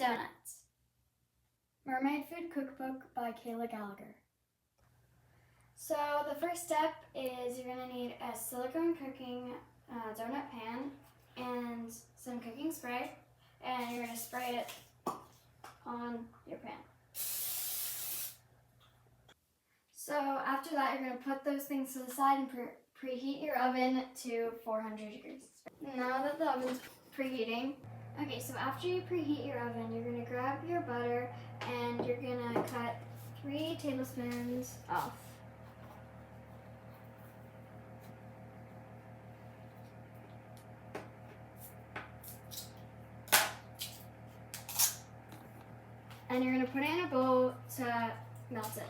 Donuts. Mermaid Food Cookbook by Kayla Gallagher. So the first step is you're going to need a silicone cooking donut pan and some cooking spray, and you're going to spray it on your pan. So after that, you're going to put those things to the side and preheat your oven to 400 degrees. Now that the oven's preheating, okay, so after you preheat your oven, you're going to grab your butter and you're going to cut 3 tablespoons off. And you're going to put it in a bowl to melt it.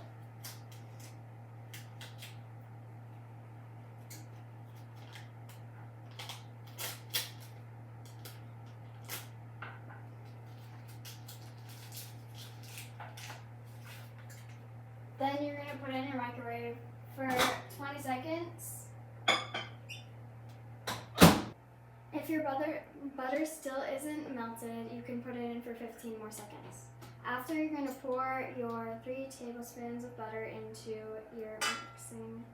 Then you're going to put it in your microwave for 20 seconds. If your butter still isn't melted, you can put it in for 15 more seconds. After, you're going to pour your 3 tablespoons of butter into your mixing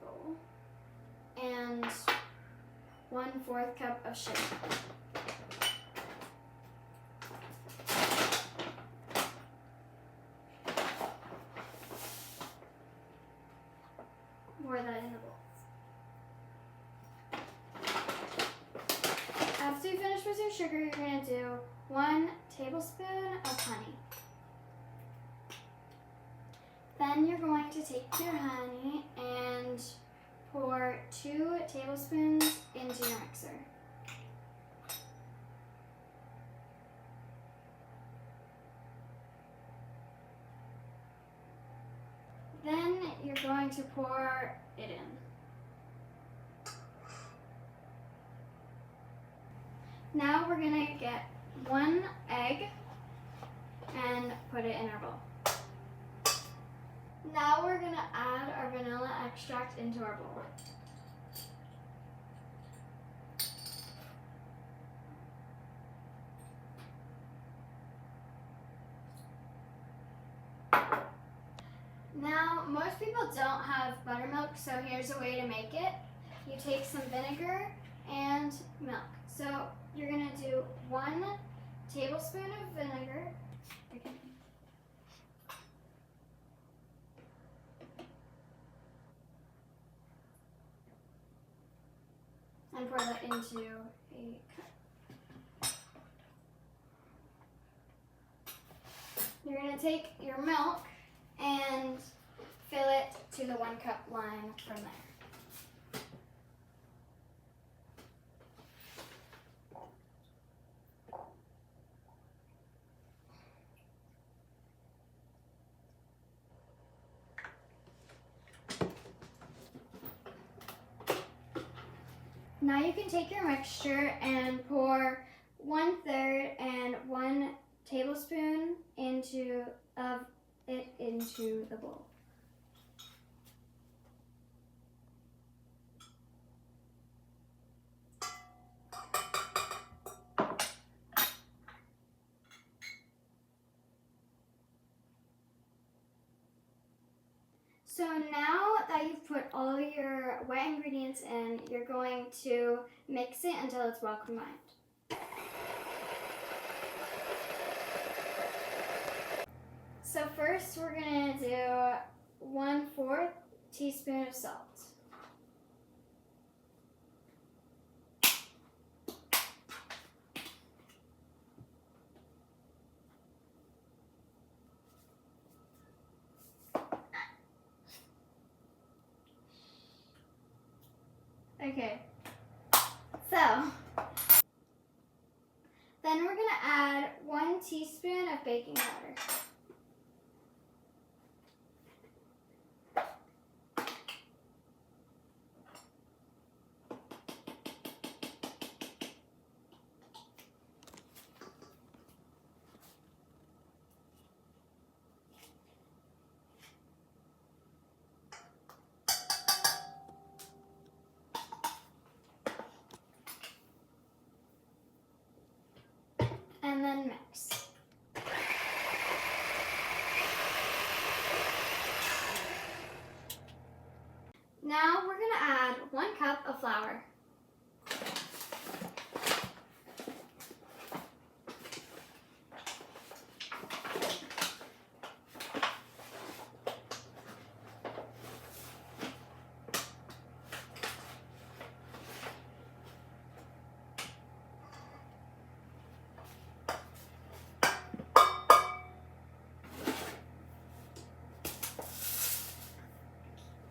bowl and 1/4 cup of sugar. Pour that in the bowl. After you finish with your sugar, you're going to do 1 tablespoon of honey. Then you're going to take your honey and pour 2 tablespoons into your mixer. Then you're going to pour it in. Now we're going to get 1 egg and put it in our bowl. Now we're going to add our vanilla extract into our bowl. Now, most people don't have buttermilk, so here's a way to make it. You take some vinegar and milk. So you're going to do 1 tablespoon of vinegar. And pour that into a cup. You're going to take your milk and fill it to the 1 cup line from there. Now you can take your mixture and pour 1/3 and 1 tablespoon into the bowl. So now that you've put all your wet ingredients in, you're going to mix it until it's well combined. So first we're going to do 1/4 teaspoon of salt. Okay, so then we're going to add 1 teaspoon of baking powder. And and then mix. Now we're going to add 1 cup of flour.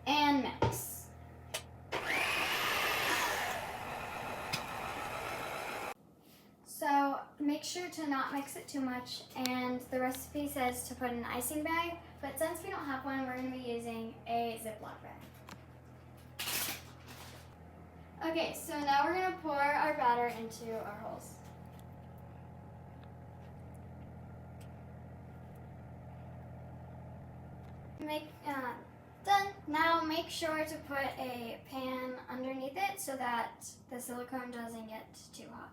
And mix. So make sure to not mix it too much, and the recipe says to put in an icing bag, but since we don't have one, we're going to be using a Ziploc bag. Okay, so now we're going to pour our batter into our holes. Done. Now make sure to put a pan underneath it so that the silicone doesn't get too hot.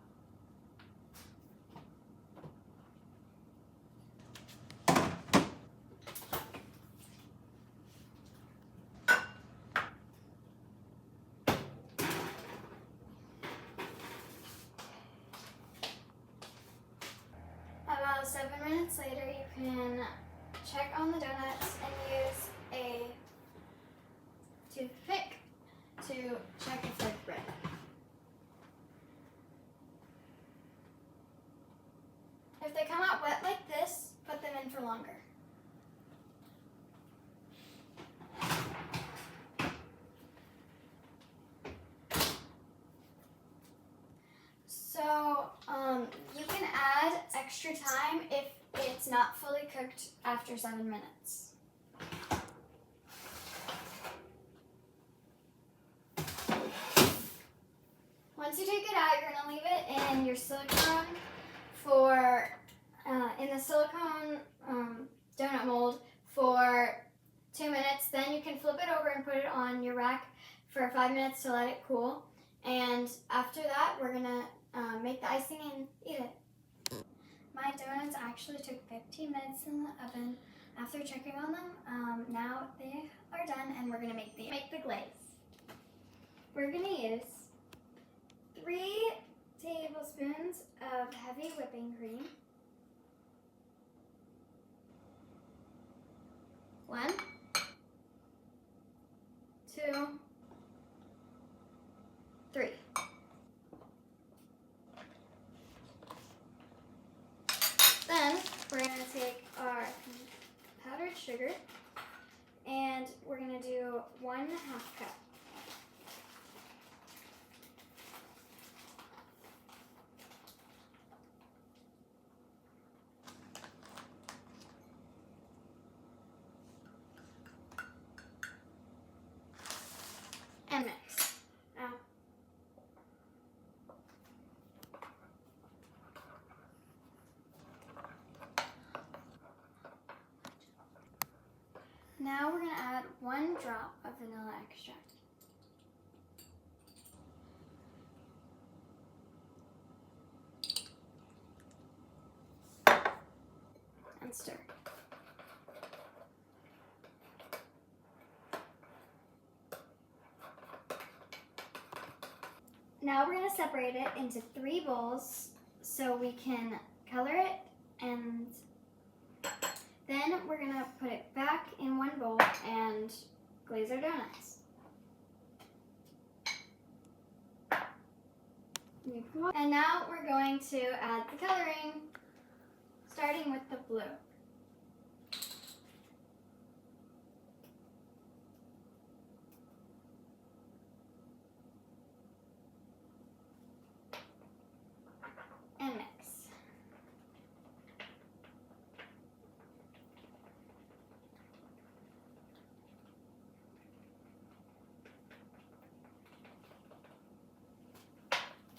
About 7 minutes later, you can check on the donuts and use a toothpick to check if they're bread. If they come out wet like this, put them in for longer. So you can add extra time if it's not fully cooked after 7 minutes. Once you take it out, you're going to leave it in your silicone for, in the silicone donut mold for 2 minutes. Then you can flip it over and put it on your rack for 5 minutes to let it cool. And after that, we're going to make the icing and eat it. My donuts actually took 15 minutes in the oven. After checking on them, now they are done, and we're going to make the glaze. We're going to use 3 tablespoons of heavy whipping cream, 1, 2, 3. Then we're going to take our powdered sugar and we're going to do 1/2 cup. And mix. Now we're going to add 1 drop of vanilla extract. And stir. Now we're going to separate it into 3 bowls so we can color it, and then we're going to put it back in 1 bowl and glaze our donuts. And now we're going to add the coloring, starting with the blue. And mix.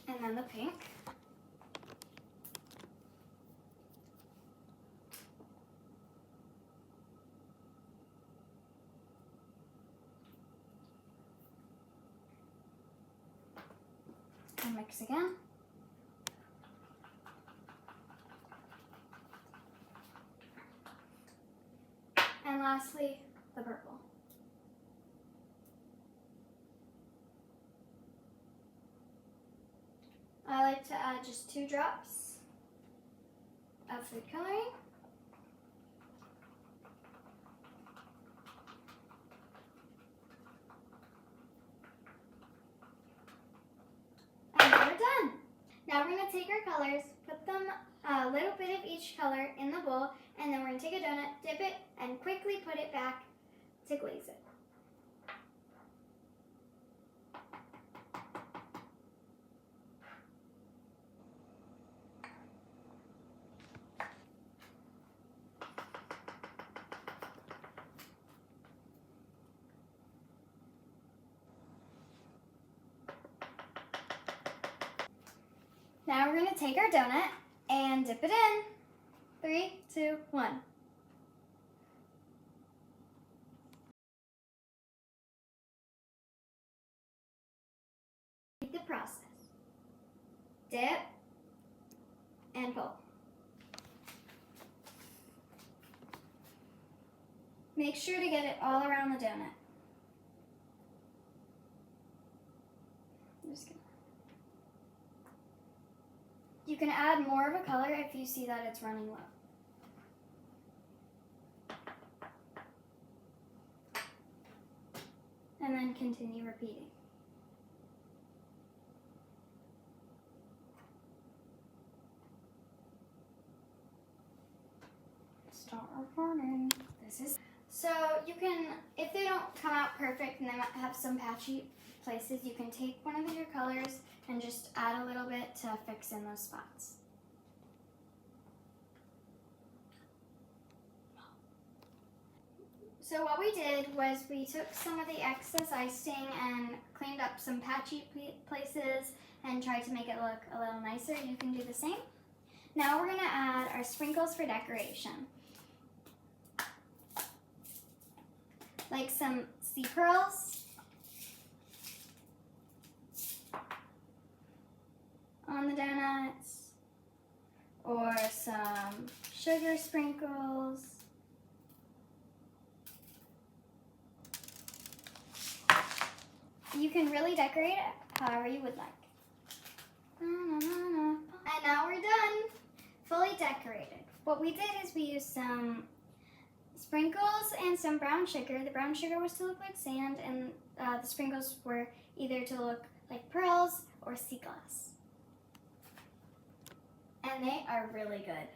And then the pink. And mix again. lastly, the purple. I like to add just 2 drops of food coloring. And we're done. Now we're going to take our colors, put them a little bit of each color in the bowl, and then we're going to take a donut, dip it, and quickly put it back to glaze it. Now we're going to take our donut and dip it in. 3, 2, 1. Repeat the process. Dip and pull. Make sure to get it all around the donut. You can add more of a color if you see that it's running low. And then continue repeating. Start recording. So you can, if they don't come out perfect and they might have some patchy places, you can take one of your colors and just add a little bit to fix in those spots. So what we did was we took some of the excess icing and cleaned up some patchy places and tried to make it look a little nicer. You can do the same. Now we're going to add our sprinkles for decoration. Like some sea pearls on the donuts, or some sugar sprinkles. You can really decorate it however you would like. And now we're done, fully decorated. What we did is we used some sprinkles and some brown sugar. The brown sugar was to look like sand, and the sprinkles were either to look like pearls or sea glass. And they are really good.